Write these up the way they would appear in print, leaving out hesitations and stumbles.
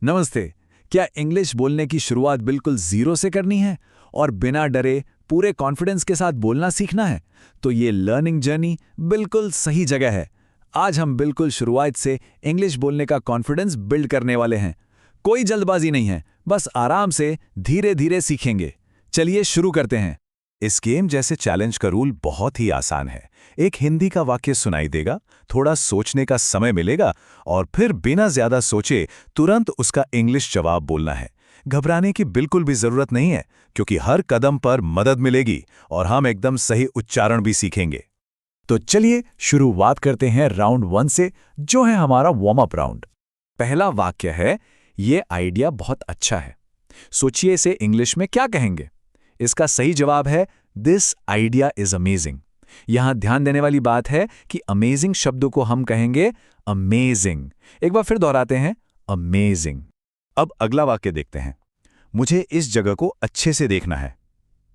नमस्ते। क्या इंग्लिश बोलने की शुरुआत बिल्कुल ज़ीरो से करनी है और बिना डरे पूरे कॉन्फिडेंस के साथ बोलना सीखना है? तो ये लर्निंग जर्नी बिल्कुल सही जगह है। आज हम बिल्कुल शुरुआत से इंग्लिश बोलने का कॉन्फिडेंस बिल्ड करने वाले हैं। कोई जल्दबाजी नहीं है, बस आराम से धीरे-धीरे सीखेंगे। चलिए शुरू करते हैं। इस गेम जैसे चैलेंज का रूल बहुत ही आसान है। एक हिंदी का वाक्य सुनाई देगा, थोड़ा सोचने का समय मिलेगा और फिर बिना ज्यादा सोचे तुरंत उसका इंग्लिश जवाब बोलना है। घबराने की बिल्कुल भी जरूरत नहीं है, क्योंकि हर कदम पर मदद मिलेगी और हम एकदम सही उच्चारण भी सीखेंगे। तो चलिए शुरुआत करते हैं राउंड 1 से, जो है हमारा वार्म अप राउंड। पहला वाक्य है, ये आइडिया बहुत अच्छा है। सोचिए इसे इंग्लिश में क्या कहेंगे? इसका सही जवाब है दिस आइडिया इज अमेजिंग। यहां ध्यान देने वाली बात है कि अमेजिंग शब्दों को हम कहेंगे अमेजिंग। एक बार फिर दोहराते हैं, अमेजिंग। अब अगला वाक्य देखते हैं। मुझे इस जगह को अच्छे से देखना है।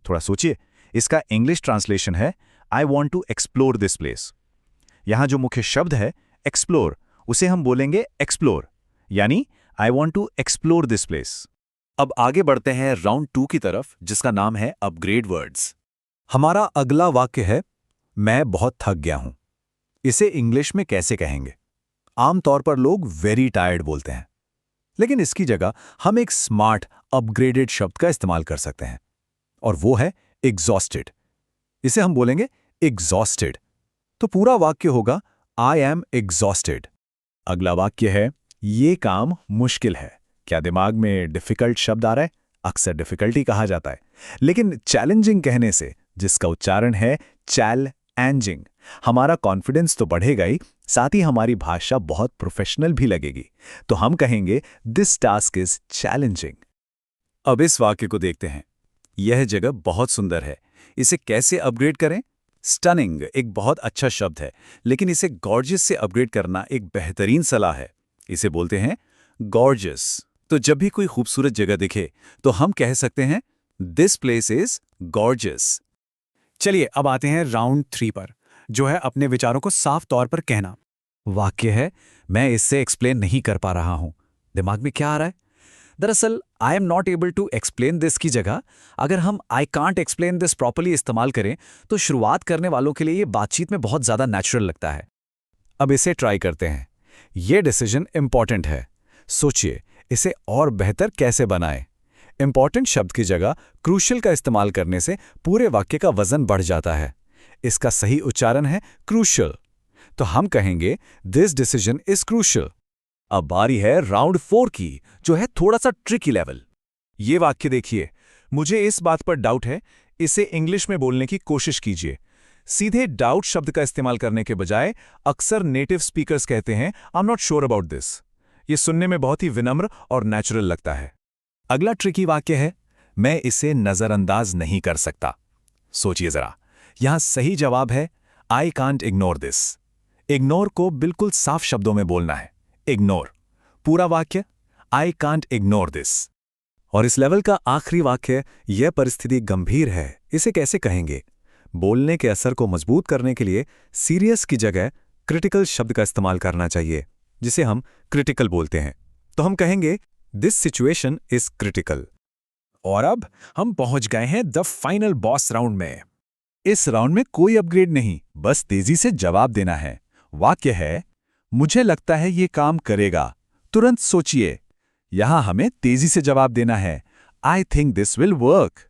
थोड़ा सोचिए, इसका इंग्लिश ट्रांसलेशन है I want to explore this place. यहां जो मुख्य शब्द है एक्सप्लोर, उसे हम बोलेंगे एक्सप्लोर, यानी I want to explore this place. अब आगे बढ़ते हैं राउंड 2 की तरफ, जिसका नाम है अपग्रेड वर्ड्स। हमारा अगला वाक्य है मैं बहुत थक गया हूं। इसे इंग्लिश में कैसे कहेंगे? आमतौर पर लोग वेरी टायर्ड बोलते हैं, लेकिन इसकी जगह हम एक स्मार्ट अपग्रेडेड शब्द का इस्तेमाल कर सकते हैं, और वो है एग्जॉस्टेड। इसे हम बोलेंगे एग्जॉस्टेड। तो पूरा वाक्य होगा आई एम एग्जॉस्टेड। अगला वाक्य है ये काम मुश्किल है। क्या दिमाग में डिफिकल्ट शब्द आ रहा है? अक्सर डिफिकल्टी कहा जाता है, लेकिन चैलेंजिंग कहने से, जिसका उच्चारण है चैल-एंजिंग, हमारा कॉन्फिडेंस तो बढ़ेगा ही, साथ ही हमारी भाषा बहुत प्रोफेशनल भी लगेगी। तो हम कहेंगे दिस टास्क इज चैलेंजिंग। अब इस वाक्य को देखते हैं। यह जगह बहुत सुंदर है। इसे कैसे अपग्रेड करें? स्टनिंग एक बहुत अच्छा शब्द है, लेकिन इसे गॉर्जियस से अपग्रेड करना एक बेहतरीन सलाह है। इसे बोलते हैं गॉर्जियस। तो जब भी कोई खूबसूरत जगह दिखे तो हम कह सकते हैं दिस प्लेस इज गॉर्जियस। चलिए अब आते हैं राउंड 3 पर, जो है अपने विचारों को साफ तौर पर कहना। वाक्य है मैं इससे एक्सप्लेन नहीं कर पा रहा हूं। दिमाग में क्या आ रहा है? दरअसल I am not able to explain this की जगह अगर हम I can't explain this properly इस्तेमाल करें तो शुरुआत करने वालों के लिए ये बातचीत में बहुत ज्यादा नेचुरल लगता है। अब इसे ट्राई करते हैं। ये डिसीजन इंपॉर्टेंट है। सोचिए इसे और बेहतर कैसे बनाएं। इंपॉर्टेंट शब्द की जगह क्रूशियल का इस्तेमाल करने से पूरे वाक्य का वजन बढ़ जाता है। इसका सही उच्चारण है क्रूशियल। तो हम कहेंगे दिस डिसीजन इज क्रूशियल। अब बारी है राउंड 4 की, जो है थोड़ा सा ट्रिकी लेवल। ये वाक्य देखिए, मुझे इस बात पर डाउट है, इसे इंग्लिश में बोलने की कोशिश कीजिए। सीधे डाउट शब्द का इस्तेमाल करने के बजाय अक्सर नेटिव स्पीकर्स कहते हैं आई am not sure about this. ये सुनने में बहुत ही विनम्र और नेचुरल लगता है। अगला ट्रिकी वाक्य है मैं इसे नजरअंदाज नहीं कर सकता। सोचिए जरा, यहां सही जवाब है I can't ignore this. Ignore को बिल्कुल साफ शब्दों में बोलना है, इग्नोर। पूरा वाक्य आई कांट इग्नोर दिस। और इस लेवल का आखिरी वाक्य यह परिस्थिति गंभीर है, इसे कैसे कहेंगे? बोलने के असर को मजबूत करने के लिए सीरियस की जगह क्रिटिकल शब्द का इस्तेमाल करना चाहिए, जिसे हम क्रिटिकल बोलते हैं। तो हम कहेंगे दिस सिचुएशन इज क्रिटिकल। और अब हम पहुंच गए हैं द फाइनल बॉस राउंड में। इस राउंड में कोई अपग्रेड नहीं, बस तेजी से जवाब देना है। वाक्य है मुझे लगता है ये काम करेगा। तुरंत सोचिए, यहां हमें तेजी से जवाब देना है I think this will work.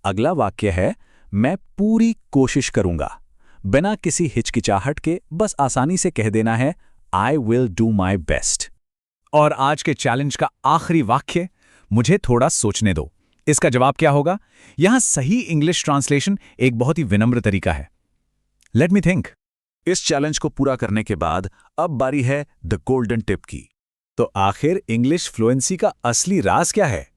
अगला वाक्य है मैं पूरी कोशिश करूंगा। बिना किसी हिचकिचाहट के बस आसानी से कह देना है I will do my best. और आज के चैलेंज का आखिरी वाक्य मुझे थोड़ा सोचने दो। इसका जवाब क्या होगा? यहां सही इंग्लिश ट्रांसलेशन एक बहुत ही विनम्र तरीका है, लेट मी थिंक। इस चैलेंज को पूरा करने के बाद अब बारी है द गोल्डन टिप की। तो आखिर इंग्लिश फ्लुएंसी का असली राज क्या है?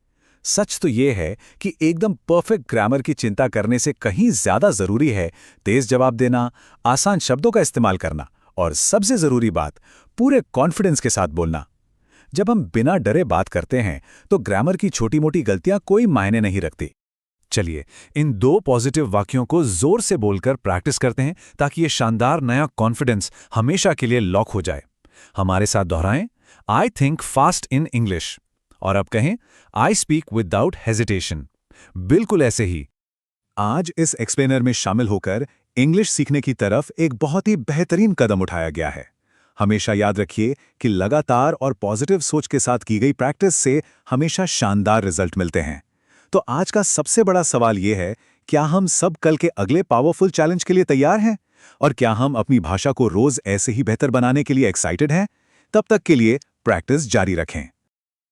सच तो यह है कि एकदम परफेक्ट ग्रामर की चिंता करने से कहीं ज्यादा जरूरी है तेज जवाब देना, आसान शब्दों का इस्तेमाल करना और सबसे जरूरी बात, पूरे कॉन्फिडेंस के साथ बोलना। जब हम बिना डरे बात करते हैं तो ग्रामर की छोटी मोटी गलतियां कोई मायने नहीं रखती। चलिए इन 2 पॉजिटिव वाक्यों को जोर से बोलकर प्रैक्टिस करते हैं, ताकि ये शानदार नया कॉन्फिडेंस हमेशा के लिए लॉक हो जाए। हमारे साथ दोहराएं, I think fast in English. और अब कहें, आई स्पीक विदाउट हेजिटेशन। बिल्कुल ऐसे ही। आज इस एक्सप्लेनर में शामिल होकर इंग्लिश सीखने की तरफ एक बहुत ही बेहतरीन कदम उठाया गया है। हमेशा याद रखिए कि लगातार और पॉजिटिव सोच के साथ की गई प्रैक्टिस से हमेशा शानदार रिजल्ट मिलते हैं। तो आज का सबसे बड़ा सवाल यह है, क्या हम सब कल के अगले पावरफुल चैलेंज के लिए तैयार हैं? और क्या हम अपनी भाषा को रोज ऐसे ही बेहतर बनाने के लिए एक्साइटेड हैं? तब तक के लिए प्रैक्टिस जारी रखें।